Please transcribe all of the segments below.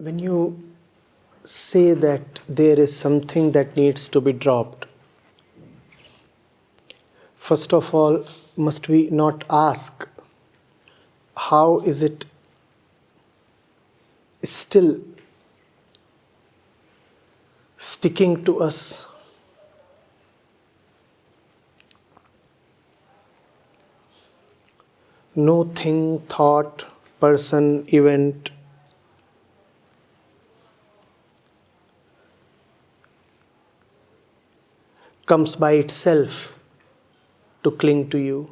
When you say that there is something that needs to be dropped, first of all, must we not ask, how is it still sticking to us? No thing, thought, person, event comes by itself to cling to you.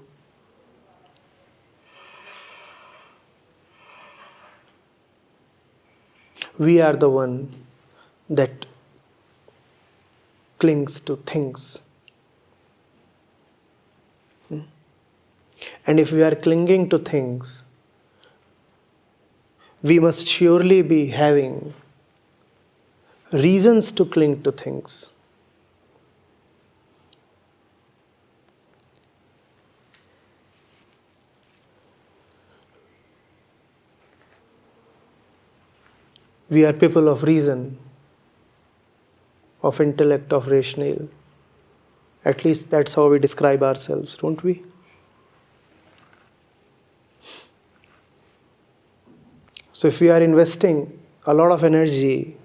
We are the one that clings to things. And if we are clinging to things, we must surely be having reasons to cling to things. We are people of reason, of intellect, of rationale. At least that's how we describe ourselves, don't we? So if we are investing a lot of energy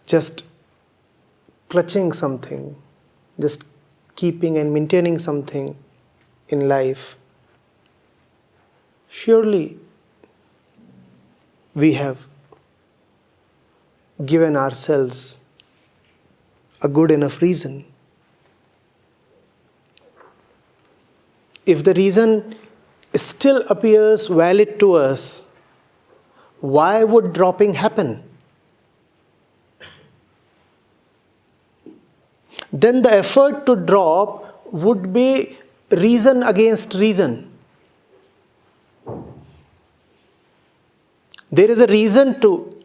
just clutching something, just keeping and maintaining something in life, surely we have given ourselves a good enough reason. If the reason still appears valid to us, why would dropping happen? Then the effort to drop would be reason against reason. There is a reason to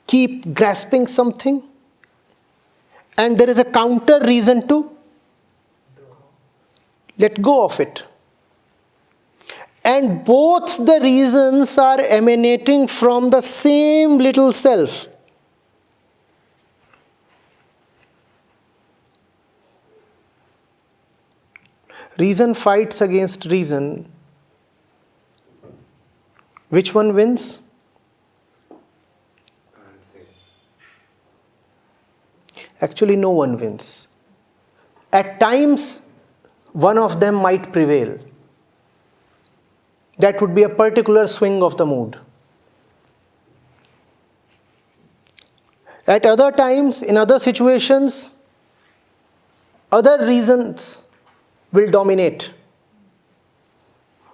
keep grasping something, and there is a counter reason to let go of it. And both the reasons are emanating from the same little self. Reason fights against reason. Which one wins? Actually, no one wins. At times, one of them might prevail. That would be a particular swing of the mood. At other times, in other situations, other reasons will dominate.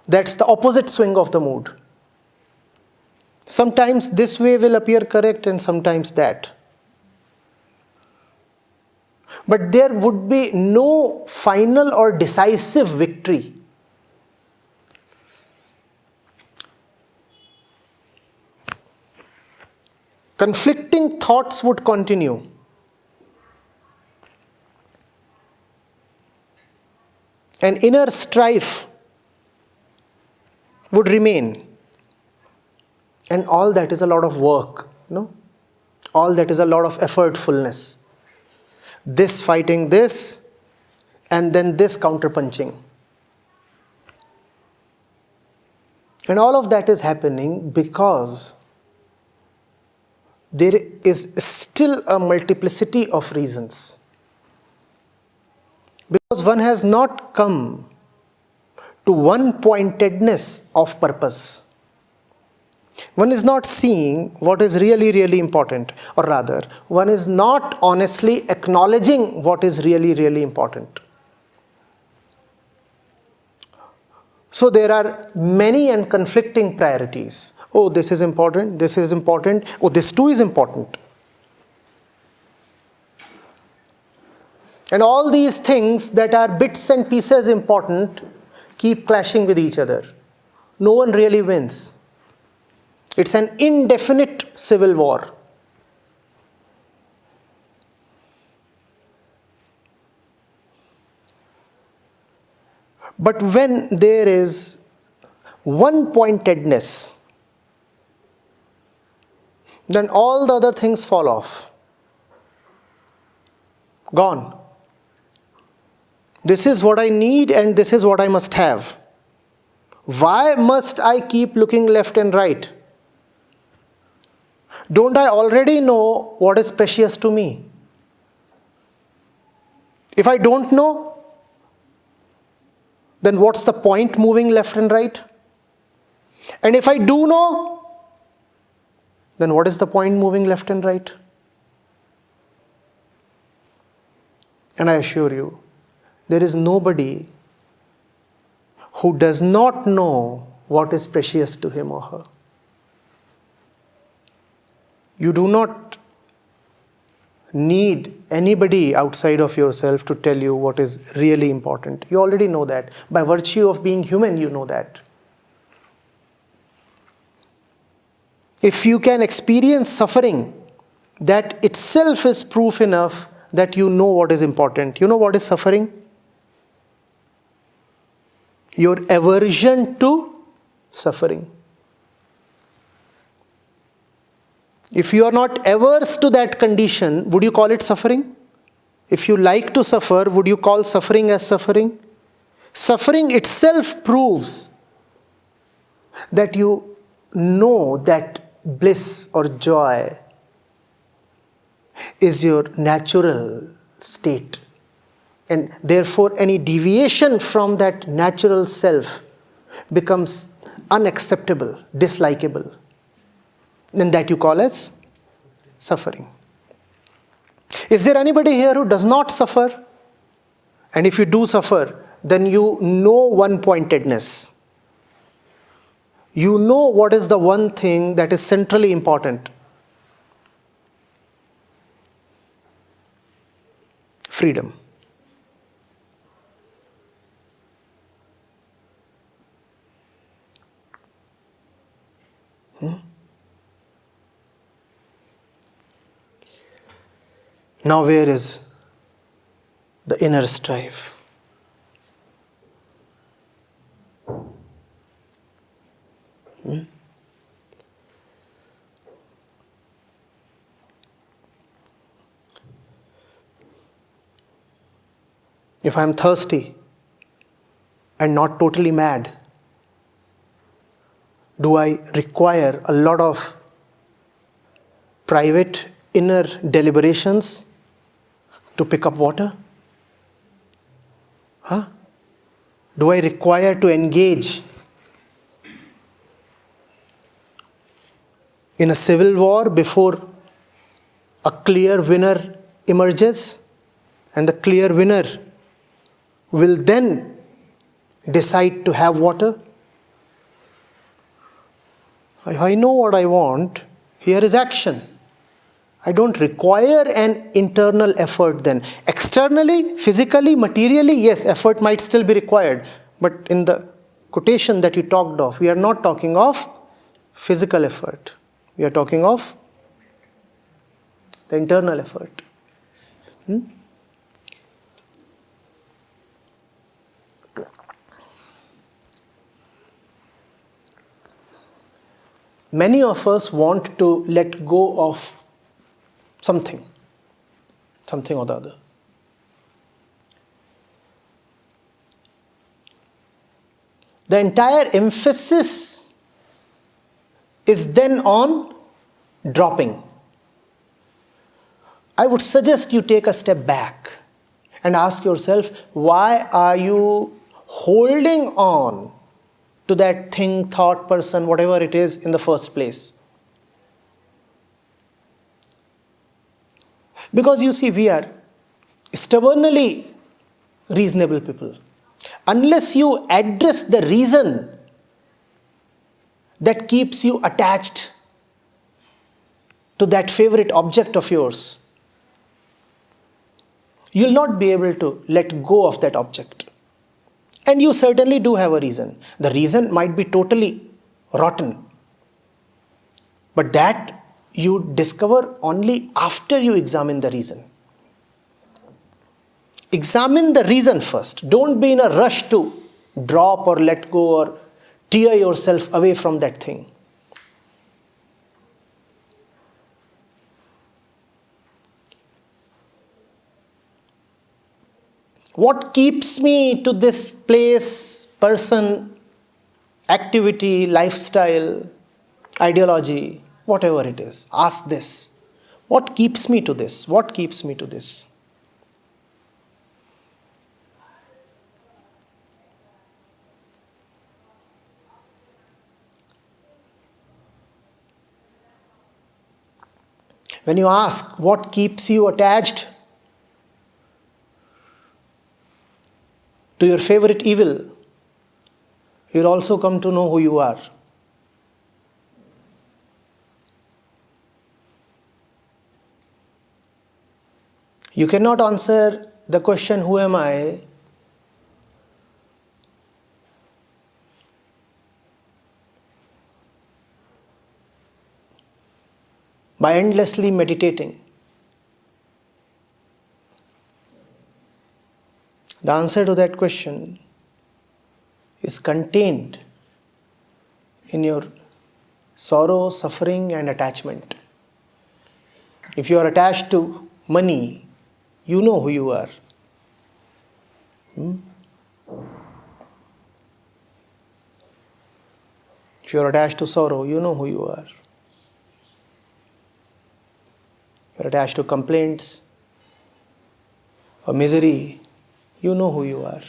That's the opposite swing of the mood. Sometimes this way will appear correct and sometimes that. But there would be no final or decisive victory. Conflicting thoughts would continue. An inner strife would remain. And all that is a lot of work, no? All that is a lot of effortfulness. This fighting this, and then this counterpunching. And all of that is happening because there is still a multiplicity of reasons. Because one has not come to one pointedness of purpose. One is not seeing what is really, really important, or rather, one is not honestly acknowledging what is really, really important. So there are many and conflicting priorities. Oh, this is important, oh, this too is important. And all these things that are bits and pieces important keep clashing with each other. No one really wins. It's an indefinite civil war. But when there is one pointedness, then all the other things fall off. Gone. This is what I need and this is what I must have. Why must I keep looking left and right? Don't I already know what is precious to me? If I don't know, then what's the point moving left and right? And if I do know, then what is the point moving left and right? And I assure you, there is nobody who does not know what is precious to him or her. You do not need anybody outside of yourself to tell you what is really important. You already know that. By virtue of being human, you know that. If you can experience suffering, that itself is proof enough that you know what is important. You know what is suffering? Your aversion to suffering. If you are not averse to that condition, would you call it suffering? If you like to suffer, would you call suffering as suffering? Suffering itself proves that you know that bliss or joy is your natural state. And therefore, any deviation from that natural self becomes unacceptable, dislikable. And that you call as suffering. Is there anybody here who does not suffer? And if you do suffer, then you know one-pointedness. You know what is the one thing that is centrally important. Freedom. Now where is the inner strife? If I am thirsty and not totally mad, do I require a lot of private inner deliberations to pick up water? Do I require to engage in a civil war before a clear winner emerges? And the clear winner will then decide to have water? I know what I want. Here is action. I don't require an internal effort then. Externally, physically, materially, yes, effort might still be required. But in the quotation that you talked of, we are not talking of physical effort. We are talking of the internal effort. Many of us want to let go of something or the other. The entire emphasis is then on dropping. I would suggest you take a step back and ask yourself, why are you holding on to that thing, thought, person, whatever it is in the first place? Because you see, we are stubbornly reasonable people. Unless you address the reason that keeps you attached to that favorite object of yours, you'll not be able to let go of that object. And you certainly do have a reason. The reason might be totally rotten. But that you discover only after you examine the reason. Examine the reason first. Don't be in a rush to drop or let go or tear yourself away from that thing. What keeps me to this place, person, activity, lifestyle, ideology, whatever it is? Ask this. What keeps me to this? What keeps me to this? When you ask what keeps you attached to your favorite evil, you'll also come to know who you are. You cannot answer the question, who am I, by endlessly meditating. The answer to that question is contained in your sorrow, suffering, and attachment. If you are attached to money, you know who you are. If you are attached to sorrow, you know who you are. If you are attached to complaints or misery, you know who you are.